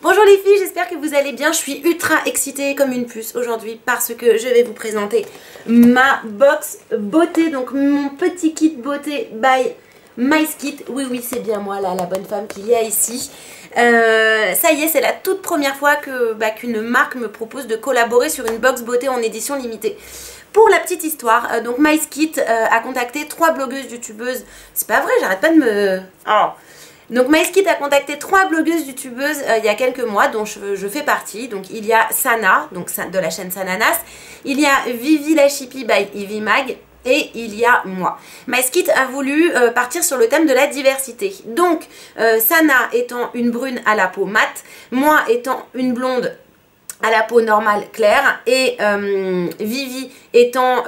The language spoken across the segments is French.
Bonjour les filles, j'espère que vous allez bien. Je suis ultra excitée comme une puce aujourd'hui parce que je vais vous présenter ma box beauté, donc mon petit kit beauté by MySkit. Oui, c'est bien moi là, la bonne femme qu'il y a ici. Ça y est, c'est la toute première fois qu'une marque me propose de collaborer sur une box beauté en édition limitée. Pour la petite histoire, donc MySkit a contacté 3 blogueuses youtubeuses. C'est pas vrai, j'arrête pas de me... Oh. Donc MySkit a contacté 3 blogueuses youtubeuses il y a quelques mois dont je fais partie. Donc il y a Sana, donc de la chaîne Sananas, il y a Vivi la Chippie by Ivy Mag et il y a moi. MySkit a voulu partir sur le thème de la diversité. Donc Sana étant une brune à la peau mate, moi étant une blonde à la peau normale claire et Vivi étant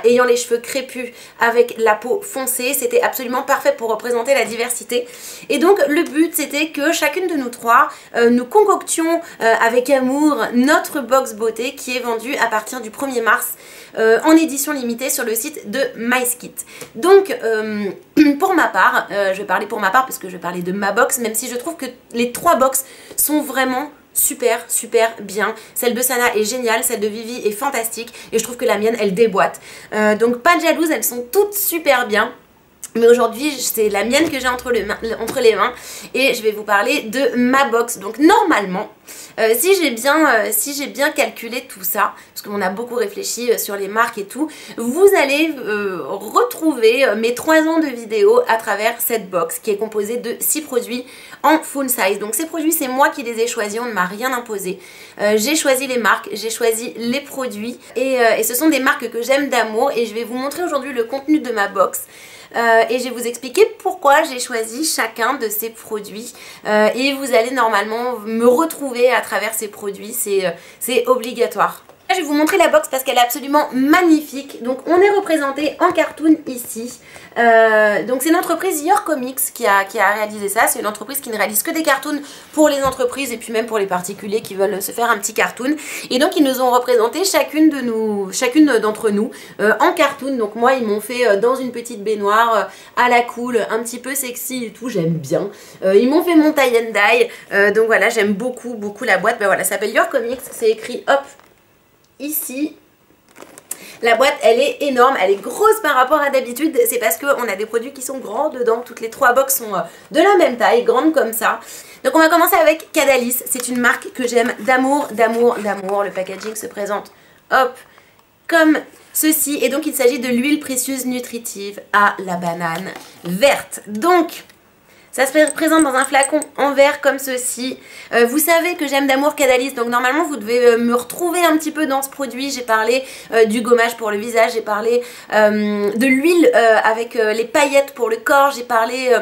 ayant les cheveux crépus avec la peau foncée, c'était absolument parfait pour représenter la diversité. Et donc le but c'était que chacune de nous trois nous concoctions avec amour notre box beauté qui est vendue à partir du 1er mars en édition limitée sur le site de MySkit. Donc pour ma part, je vais parler pour ma part parce que je vais parler de ma box, même si je trouve que les 3 box sont vraiment super bien. Celle de Sana est géniale, celle de Vivi est fantastique et je trouve que la mienne elle déboîte. Donc pas de jalouse, elles sont toutes super bien. Mais aujourd'hui, c'est la mienne que j'ai entre les mains et je vais vous parler de ma box. Donc normalement, si j'ai bien calculé tout ça, parce qu'on a beaucoup réfléchi sur les marques et tout, vous allez retrouver mes 3 ans de vidéos à travers cette box qui est composée de 6 produits en full size. Donc ces produits, c'est moi qui les ai choisis, on ne m'a rien imposé. J'ai choisi les marques, j'ai choisi les produits et ce sont des marques que j'aime d'amour et je vais vous montrer aujourd'hui le contenu de ma box. Et je vais vous expliquer pourquoi j'ai choisi chacun de ces produits et vous allez normalement me retrouver à travers ces produits, c'est obligatoire. Je vais vous montrer la box parce qu'elle est absolument magnifique. Donc on est représenté en cartoon ici. Donc c'est l'entreprise Your Comics qui a réalisé ça. C'est une entreprise qui ne réalise que des cartoons pour les entreprises et puis même pour les particuliers qui veulent se faire un petit cartoon. Et donc ils nous ont représenté chacune d'entre nous en cartoon. Donc moi ils m'ont fait dans une petite baignoire à la cool, un petit peu sexy et tout, j'aime bien. Ils m'ont fait mon tie and dye. Donc voilà, j'aime beaucoup la boîte. Ben voilà, ça s'appelle Your Comics, c'est écrit hop ici. La boîte elle est énorme, elle est grosse par rapport à d'habitude, c'est parce qu'on a des produits qui sont grands dedans, toutes les 3 box sont de la même taille, grandes comme ça. Donc on va commencer avec Cadalis, c'est une marque que j'aime d'amour. Le packaging se présente hop comme ceci et donc il s'agit de l'huile précieuse nutritive à la banane verte. Donc ça se présente dans un flacon en verre comme ceci. Vous savez que j'aime d'amour Cadalis, donc normalement vous devez me retrouver un petit peu dans ce produit. J'ai parlé du gommage pour le visage, j'ai parlé de l'huile avec les paillettes pour le corps, j'ai parlé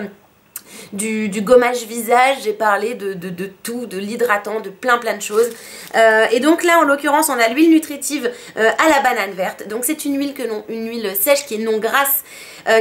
du gommage visage, j'ai parlé de tout, de l'hydratant, de plein de choses. Et donc là en l'occurrence on a l'huile nutritive à la banane verte. Donc c'est une huile sèche qui est non grasse,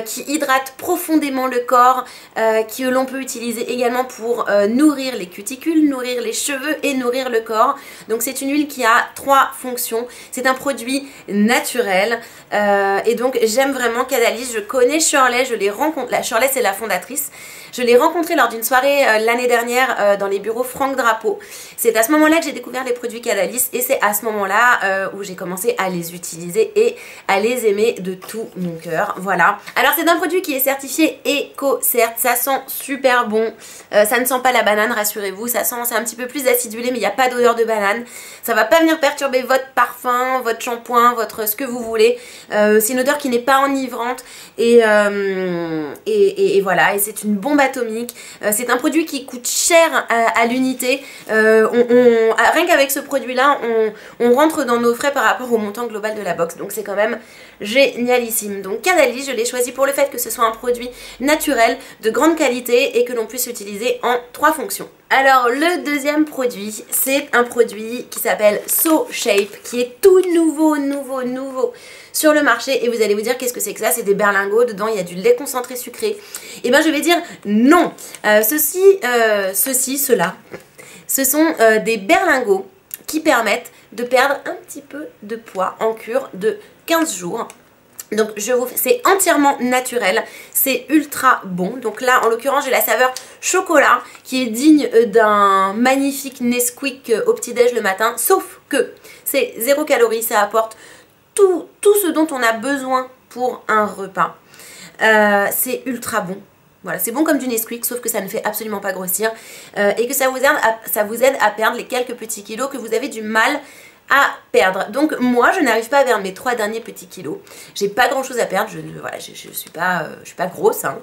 qui hydrate profondément le corps, que l'on peut utiliser également pour nourrir les cuticules, nourrir les cheveux et nourrir le corps. Donc c'est une huile qui a 3 fonctions. C'est un produit naturel et donc j'aime vraiment Cadalis. Je connais Shirley, je l'ai rencontrée. Shirley c'est la fondatrice. Je l'ai rencontrée lors d'une soirée l'année dernière dans les bureaux Franck Drapeau. C'est à ce moment-là que j'ai découvert les produits Cadalis et c'est à ce moment-là où j'ai commencé à les utiliser et à les aimer de tout mon cœur. Voilà. Alors c'est un produit qui est certifié éco, certes, ça sent super bon. Ça ne sent pas la banane, rassurez-vous. Ça sent, c'est un petit peu plus acidulé mais il n'y a pas d'odeur de banane. Ça va pas venir perturber votre parfum, votre shampoing, ce que vous voulez. C'est une odeur qui n'est pas enivrante et voilà. Et c'est une bombe atomique. C'est un produit qui coûte cher à l'unité. Rien qu'avec ce produit là on rentre dans nos frais par rapport au montant global de la box, donc c'est quand même génialissime. Donc Cadalis, je l'ai choisi pour le fait que ce soit un produit naturel de grande qualité et que l'on puisse utiliser en 3 fonctions. Alors le deuxième produit, c'est un produit qui s'appelle So Shape, qui est tout nouveau sur le marché et vous allez vous dire qu'est-ce que c'est que ça? C'est des berlingots, dedans il y a du lait concentré sucré. Et ben je vais dire non. Ceux-là, ce sont des berlingots qui permettent de perdre un petit peu de poids en cure de 15 jours. Donc c'est entièrement naturel, c'est ultra bon. Donc là en l'occurrence j'ai la saveur chocolat qui est digne d'un magnifique Nesquik au petit-déj le matin. Sauf que c'est 0 calories, ça apporte tout ce dont on a besoin pour un repas. C'est ultra bon. Voilà, c'est bon comme du Nesquik, sauf que ça ne fait absolument pas grossir et que ça vous aide à perdre les quelques petits kilos que vous avez du mal à perdre. Donc moi je n'arrive pas à perdre mes 3 derniers petits kilos. J'ai pas grand chose à perdre, je suis pas grosse hein.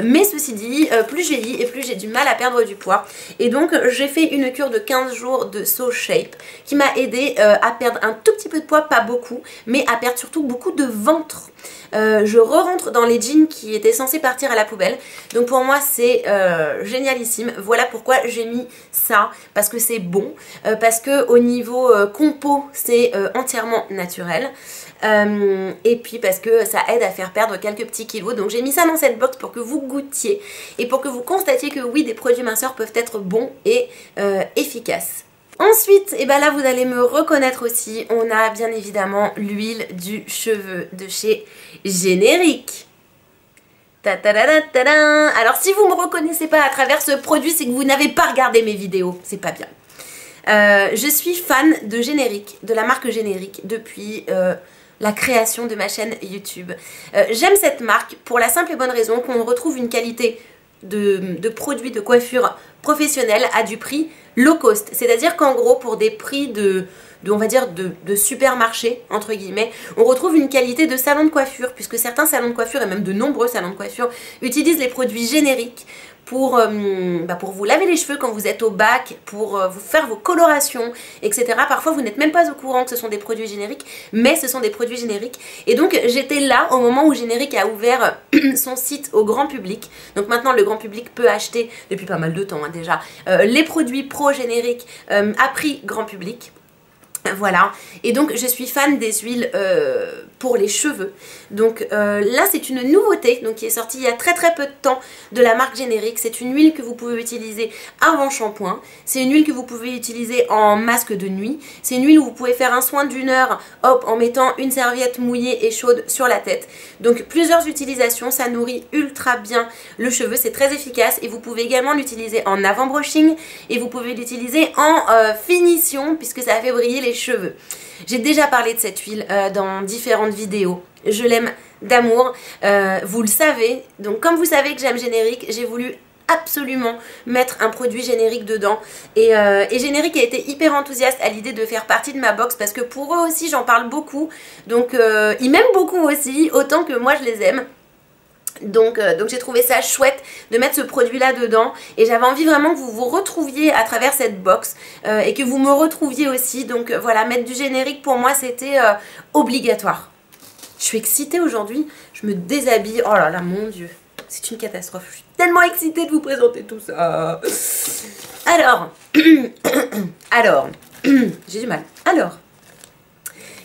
Mais ceci dit, plus je vieillis et plus j'ai du mal à perdre du poids. Et donc j'ai fait une cure de 15 jours de So Shape qui m'a aidé à perdre un tout petit peu de poids, pas beaucoup, mais à perdre surtout beaucoup de ventre. Je re-rentre dans les jeans qui étaient censés partir à la poubelle. Donc pour moi c'est génialissime. Voilà pourquoi j'ai mis ça, parce que c'est bon, parce que au niveau compo c'est entièrement naturel, et puis parce que ça aide à faire perdre quelques petits kilos. Donc j'ai mis ça dans cette box pour que vous goûtiez et pour que vous constatiez que oui, des produits minceurs peuvent être bons et efficaces. Ensuite, et ben là vous allez me reconnaître aussi, on a bien évidemment l'huile du cheveu de chez Générique. Alors si vous ne me reconnaissez pas à travers ce produit, c'est que vous n'avez pas regardé mes vidéos, c'est pas bien. Je suis fan de Générique, de la marque Générique, depuis la création de ma chaîne YouTube. J'aime cette marque pour la simple et bonne raison qu'on retrouve une qualité de produits de coiffure professionnels à du prix low cost. C'est-à-dire qu'en gros, pour des prix on va dire de supermarché, entre guillemets, on retrouve une qualité de salon de coiffure, puisque certains salons de coiffure, et même de nombreux salons de coiffure, utilisent les produits génériques pour vous laver les cheveux quand vous êtes au bac, pour vous faire vos colorations, etc. Parfois vous n'êtes même pas au courant que ce sont des produits génériques, mais ce sont des produits génériques. Et donc j'étais là au moment où Générique a ouvert son site au grand public. Donc maintenant le grand public peut acheter, depuis pas mal de temps hein, déjà, les produits pro Générique à prix grand public. Voilà, et donc je suis fan des huiles pour les cheveux. Donc là c'est une nouveauté donc, qui est sortie il y a très peu de temps de la marque Générique. C'est une huile que vous pouvez utiliser avant shampoing. C'est une huile que vous pouvez utiliser en masque de nuit. C'est une huile où vous pouvez faire un soin d'1 heure, hop, en mettant une serviette mouillée et chaude sur la tête. Donc plusieurs utilisations, ça nourrit ultra bien le cheveu, c'est très efficace. Et vous pouvez également l'utiliser en avant-brushing et vous pouvez l'utiliser en finition puisque ça fait briller les cheveux. J'ai déjà parlé de cette huile dans différentes vidéos. Je l'aime d'amour, vous le savez. Donc comme vous savez que j'aime Générique, j'ai voulu absolument mettre un produit Générique dedans. Et Générique a été hyper enthousiaste à l'idée de faire partie de ma box parce que pour eux aussi j'en parle beaucoup. Donc ils m'aiment beaucoup aussi, autant que moi je les aime. Donc j'ai trouvé ça chouette de mettre ce produit là dedans et j'avais envie vraiment que vous vous retrouviez à travers cette box et que vous me retrouviez aussi. Donc voilà, mettre du Générique pour moi c'était obligatoire. Je suis excitée aujourd'hui, je me déshabille, oh là là mon dieu, c'est une catastrophe, je suis tellement excitée de vous présenter tout ça. Alors, j'ai du mal,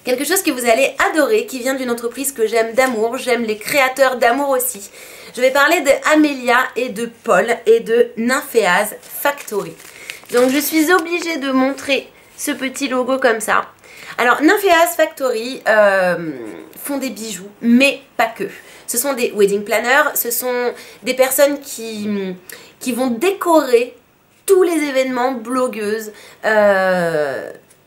quelque chose que vous allez adorer, qui vient d'une entreprise que j'aime d'amour, j'aime les créateurs d'amour aussi. Je vais parler de Amelia et de Paul et de Nymphéase Factory. Donc je suis obligée de montrer ce petit logo comme ça. Alors Nymphéase Factory font des bijoux, mais pas que. Ce sont des wedding planners, ce sont des personnes qui vont décorer tous les événements blogueuses,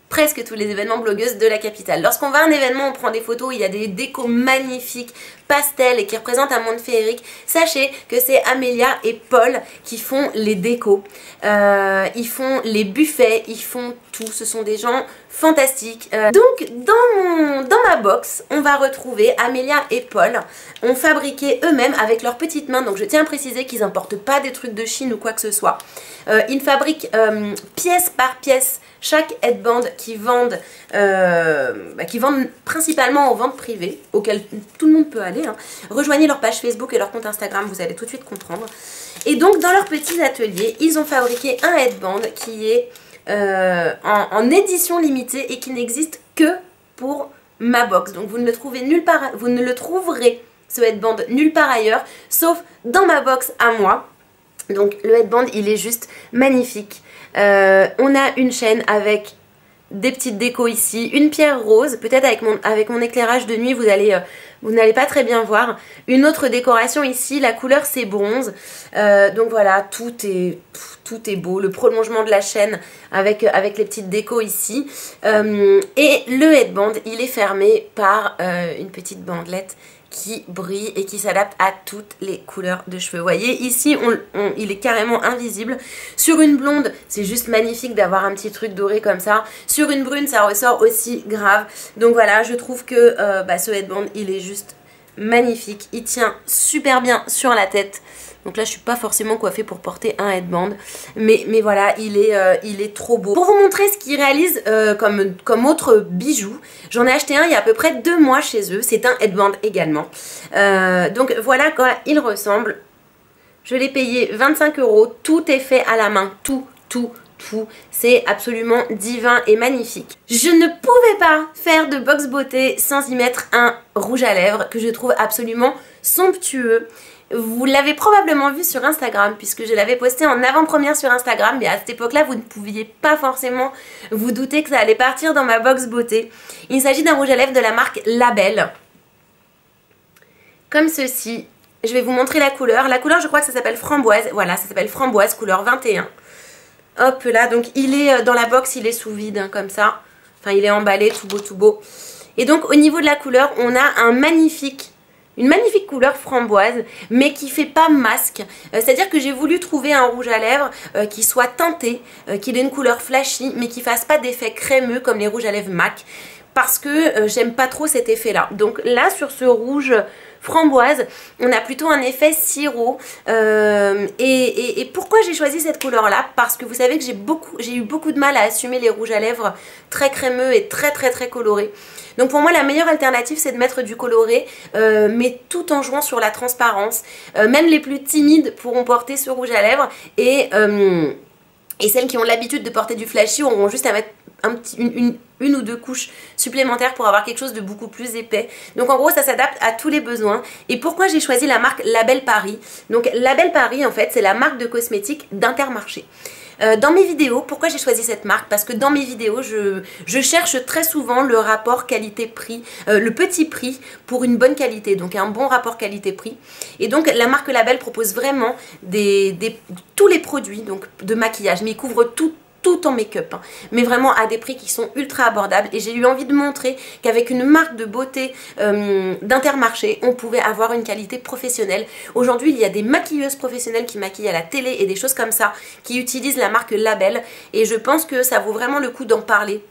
presque tous les événements blogueuses de la capitale. Lorsqu'on va à un événement, on prend des photos, il y a des décos magnifiques, pastels et qui représentent un monde féerique. Sachez que c'est Amelia et Paul qui font les décos. Ils font les buffets, ils font tout. Ce sont des gens fantastiques. Donc dans ma box, on va retrouver Amelia et Paul ont fabriqué eux-mêmes avec leurs petites mains. Donc je tiens à préciser qu'ils n'importent pas des trucs de Chine ou quoi que ce soit. Ils fabriquent pièce par pièce chaque headband qu'ils vendent principalement aux ventes privées, auxquelles tout le monde peut aller. Hein. Rejoignez leur page Facebook et leur compte Instagram, vous allez tout de suite comprendre. Et donc dans leurs petits ateliers, ils ont fabriqué un headband qui est en édition limitée et qui n'existe que pour ma box. Donc vous ne le trouvez nulle part, vous ne le trouverez ce headband nulle part ailleurs, sauf dans ma box à moi. Donc le headband il est juste magnifique. On a une chaîne avec des petites décos ici, une pierre rose, peut-être avec mon éclairage de nuit vous allez vous n'allez pas très bien voir. Une autre décoration ici, la couleur c'est bronze. Donc voilà, tout est beau. Le prolongement de la chaîne avec les petites décos ici. Et le headband, il est fermé par une petite bandelette qui brille et qui s'adapte à toutes les couleurs de cheveux. Vous voyez, ici, il est carrément invisible. Sur une blonde, c'est juste magnifique d'avoir un petit truc doré comme ça. Sur une brune, ça ressort aussi grave. Donc voilà, je trouve que ce headband, il est juste magnifique. Il tient super bien sur la tête. Donc là, je suis pas forcément coiffée pour porter un headband. Mais voilà, il est trop beau. Pour vous montrer ce qu'ils réalisent comme autre bijou, j'en ai acheté un il y a à peu près 2 mois chez eux. C'est un headband également. Donc voilà quoi il ressemble. Je l'ai payé 25 €. Tout est fait à la main. Tout. C'est absolument divin et magnifique. Je ne pouvais pas faire de box beauté sans y mettre un rouge à lèvres que je trouve absolument somptueux. Vous l'avez probablement vu sur Instagram puisque je l'avais posté en avant-première sur Instagram, mais à cette époque-là, vous ne pouviez pas forcément vous douter que ça allait partir dans ma box beauté. Il s'agit d'un rouge à lèvres de la marque Label. Comme ceci. Je vais vous montrer la couleur. La couleur, je crois que ça s'appelle framboise. Voilà, ça s'appelle framboise, couleur 21. Hop là, donc il est dans la box, il est sous vide, hein, comme ça. Enfin, il est emballé, tout beau. Et donc, au niveau de la couleur, on a une magnifique couleur framboise, mais qui fait pas masque. C'est-à-dire que j'ai voulu trouver un rouge à lèvres qui soit teinté, qu'il ait une couleur flashy, mais qui fasse pas d'effet crémeux comme les rouges à lèvres MAC. Parce que j'aime pas trop cet effet-là. Donc là, sur ce rouge framboise, on a plutôt un effet sirop. Et pourquoi j'ai choisi cette couleur-là? Parce que vous savez que j'ai eu beaucoup de mal à assumer les rouges à lèvres très crémeux et très colorés. Donc pour moi, la meilleure alternative, c'est de mettre du coloré, mais tout en jouant sur la transparence. Même les plus timides pourront porter ce rouge à lèvres et celles qui ont l'habitude de porter du flashy auront juste à mettre une ou deux couches supplémentaires pour avoir quelque chose de beaucoup plus épais. Donc en gros, ça s'adapte à tous les besoins. Et pourquoi j'ai choisi la marque Label Paris? Donc Label Paris, en fait, c'est la marque de cosmétiques d'Intermarché. Dans mes vidéos, pourquoi j'ai choisi cette marque? Parce que dans mes vidéos, je cherche très souvent le rapport qualité-prix, le petit prix pour une bonne qualité, donc un bon rapport qualité-prix. Et donc la marque Label propose vraiment tous les produits donc, de maquillage, mais ils couvrent tout en make-up, hein, mais vraiment à des prix qui sont ultra abordables. Et j'ai eu envie de montrer qu'avec une marque de beauté d'Intermarché, on pouvait avoir une qualité professionnelle. Aujourd'hui, il y a des maquilleuses professionnelles qui maquillent à la télé et des choses comme ça, qui utilisent la marque Label, et je pense que ça vaut vraiment le coup d'en parler.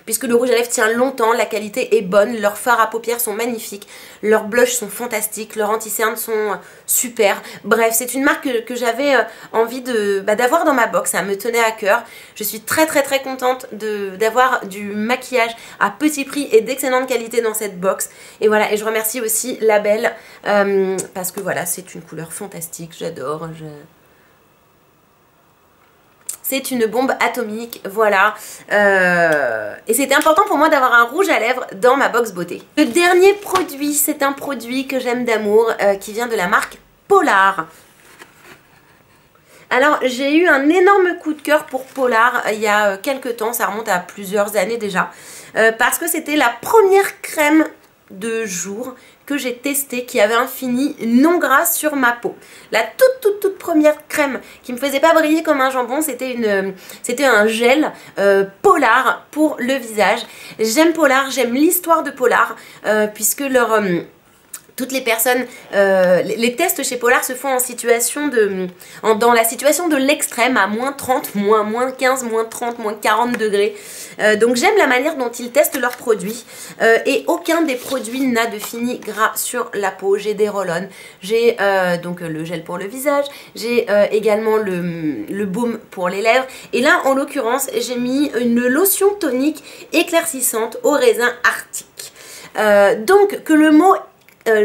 Puisque le rouge à lèvres tient longtemps, la qualité est bonne, leurs fards à paupières sont magnifiques, leurs blushs sont fantastiques, leurs anti-cernes sont super. Bref, c'est une marque que j'avais envie d'avoir dans ma box, ça me tenait à cœur. Je suis très contente d'avoir du maquillage à petit prix et d'excellente qualité dans cette box. Et voilà, et je remercie aussi Label parce que voilà, c'est une couleur fantastique, j'adore. C'est une bombe atomique, voilà. Et c'était important pour moi d'avoir un rouge à lèvres dans ma box beauté. Le dernier produit, c'est un produit que j'aime d'amour, qui vient de la marque Polar. Alors, j'ai eu un énorme coup de cœur pour Polar il y a quelques temps, ça remonte à plusieurs années déjà, parce que c'était la première crème de jour que j'ai testé qui avait un fini non gras sur ma peau. La toute première crème qui me faisait pas briller comme un jambon, c'était un gel Polar pour le visage. J'aime Polar, j'aime l'histoire de Polar puisque toutes les personnes, les tests chez Polar se font dans la situation de l'extrême, à moins 30, moins 15, moins 30, moins 40 degrés. Donc j'aime la manière dont ils testent leurs produits. Et aucun des produits n'a de fini gras sur la peau. J'ai des roll-on, j'ai donc le gel pour le visage, j'ai également le baume pour les lèvres. Et là, en l'occurrence, j'ai mis une lotion tonique éclaircissante au raisin arctique. Donc que le mot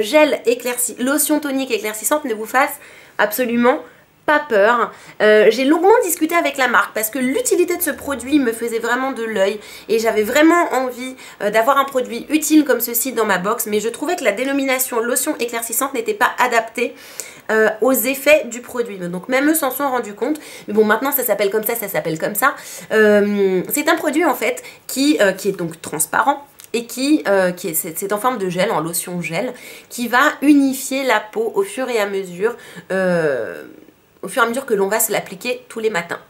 gel éclairci, lotion tonique éclaircissante ne vous fasse absolument pas peur. J'ai longuement discuté avec la marque parce que l'utilité de ce produit me faisait vraiment de l'œil et j'avais vraiment envie d'avoir un produit utile comme ceci dans ma box, mais je trouvais que la dénomination lotion éclaircissante n'était pas adaptée aux effets du produit. Donc même eux s'en sont rendus compte. Mais bon, maintenant ça s'appelle comme ça, ça s'appelle comme ça. C'est un produit en fait qui est donc transparent, et c'est en forme de gel, en lotion gel, qui va unifier la peau au fur et à mesure que l'on va se l'appliquer tous les matins.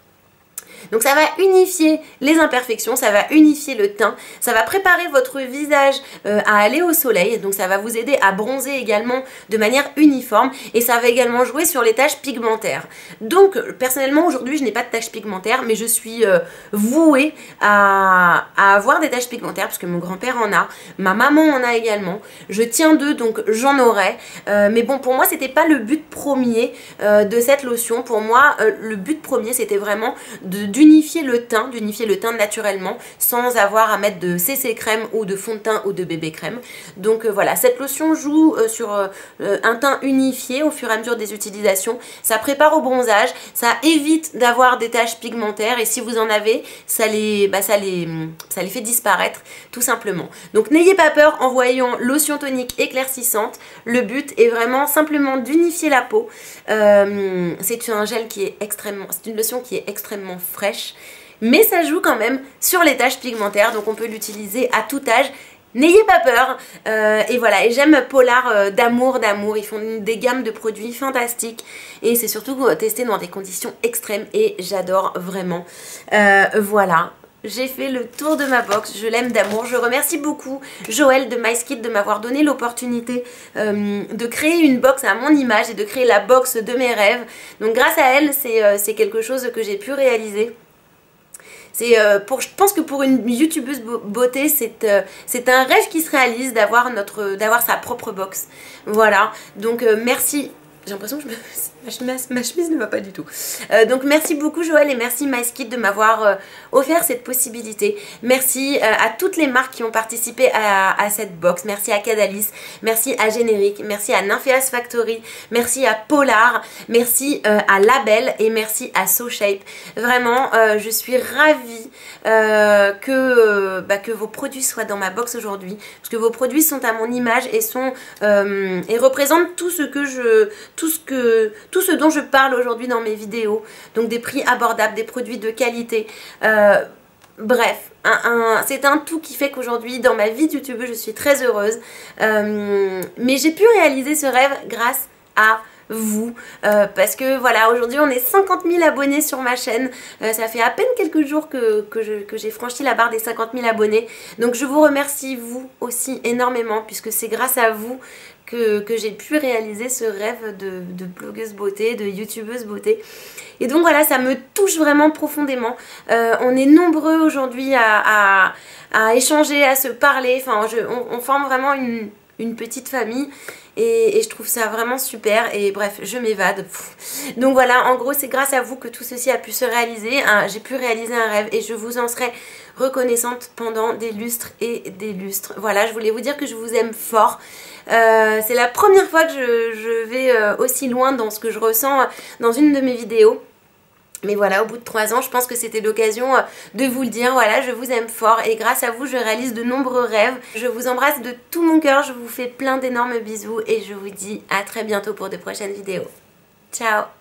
Donc ça va unifier les imperfections, ça va unifier le teint, ça va préparer votre visage à aller au soleil, donc ça va vous aider à bronzer également de manière uniforme et ça va également jouer sur les taches pigmentaires. Donc personnellement aujourd'hui je n'ai pas de taches pigmentaires mais je suis vouée à avoir des taches pigmentaires parce que mon grand-père en a, ma maman en a également, je tiens d'eux donc j'en aurai, mais bon pour moi c'était pas le but premier de cette lotion. Pour moi le but premier c'était vraiment d'unifier le teint naturellement sans avoir à mettre de CC crème ou de fond de teint ou de bébé crème. Donc voilà, cette lotion joue sur un teint unifié au fur et à mesure des utilisations. Ça prépare au bronzage, ça évite d'avoir des taches pigmentaires et si vous en avez, ça les fait disparaître tout simplement. Donc n'ayez pas peur en voyant lotion tonique éclaircissante. Le but est vraiment simplement d'unifier la peau. C'est un gel qui est c'est une lotion qui est extrêmement fraîche, mais ça joue quand même sur les taches pigmentaires, donc on peut l'utiliser à tout âge. N'ayez pas peur, et voilà, et j'aime Polar d'amour, ils font des gammes de produits fantastiques et c'est surtout testé dans des conditions extrêmes et j'adore vraiment. Voilà. J'ai fait le tour de ma box, je l'aime d'amour. Je remercie beaucoup Joël de MySkit de m'avoir donné l'opportunité de créer une box à mon image et de créer la box de mes rêves. Donc grâce à elle, c'est quelque chose que j'ai pu réaliser. Je pense que pour une youtubeuse beauté, c'est un rêve qui se réalise d'avoir sa propre box. Voilà, donc merci. J'ai l'impression que ma chemise ne va pas du tout. Donc merci beaucoup Joël et merci MySkit de m'avoir offert cette possibilité. Merci à toutes les marques qui ont participé à cette box. Merci à Cadalis, merci à Générique, merci à Nymphéas Factory, merci à Polar, merci à Label et merci à SoShape. Vraiment, je suis ravie que vos produits soient dans ma box aujourd'hui. Parce que vos produits sont à mon image et représentent tout ce dont je parle aujourd'hui dans mes vidéos. Donc des prix abordables, des produits de qualité. Bref, c'est un tout qui fait qu'aujourd'hui, dans ma vie de youtubeuse, je suis très heureuse. Mais j'ai pu réaliser ce rêve grâce à vous, parce que voilà, aujourd'hui on est 50 000 abonnés sur ma chaîne, ça fait à peine quelques jours que j'ai franchi la barre des 50 000 abonnés, donc je vous remercie vous aussi énormément, puisque c'est grâce à vous que j'ai pu réaliser ce rêve de blogueuse beauté, de youtubeuse beauté. Et donc voilà, ça me touche vraiment profondément. On est nombreux aujourd'hui à échanger, à se parler, enfin on forme vraiment une petite famille. Et je trouve ça vraiment super et bref, je m'évade. Donc voilà, en gros c'est grâce à vous que tout ceci a pu se réaliser. J'ai pu réaliser un rêve et je vous en serai reconnaissante pendant des lustres et des lustres. Voilà, je voulais vous dire que je vous aime fort. C'est la première fois que je vais aussi loin dans ce que je ressens dans une de mes vidéos. Mais voilà, au bout de 3 ans, je pense que c'était l'occasion de vous le dire. Voilà, je vous aime fort et grâce à vous, je réalise de nombreux rêves. Je vous embrasse de tout mon cœur, je vous fais plein d'énormes bisous et je vous dis à très bientôt pour de prochaines vidéos. Ciao!